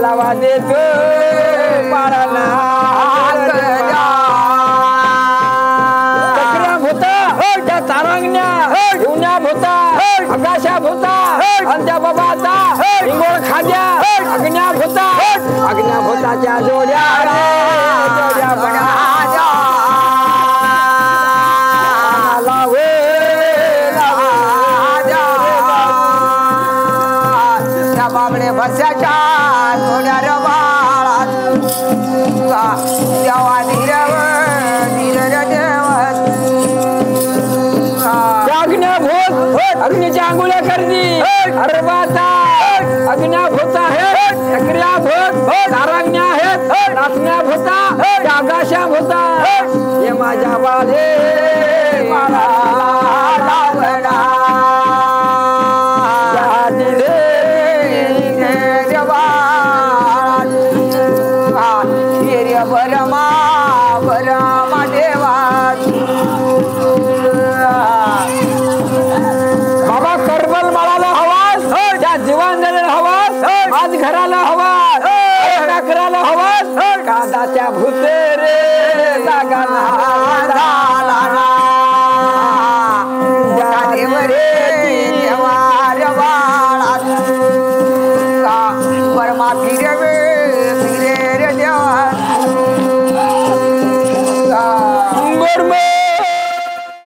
लावा देतो पाळणा चक्रा भूता त्या तारांगण्या उन्या भूता आकाशा भूता अंत्या बाबाचा हिंगोळ खाद्या अग्न्या भूताच्या जोड्या जोड्या बनाच्या लावे त्या बाबडे भस्याच्या जोड्या रे बाळा देवा धीरव धीर देव अग्नीच्या अंगुल्या करती अर्बाचा अग्न्या भूता आहेत चक्र्या भूत तारांगण्या आहेत नाचण्या भूता आकाशा भूता हे माझ्या बाले मला लावणा बरमा बरमा देवा बाबा करबल माळाला हवास त्या जीवन झालेला हवास आज घराला हवास करायला हवास कांदाच्या भूते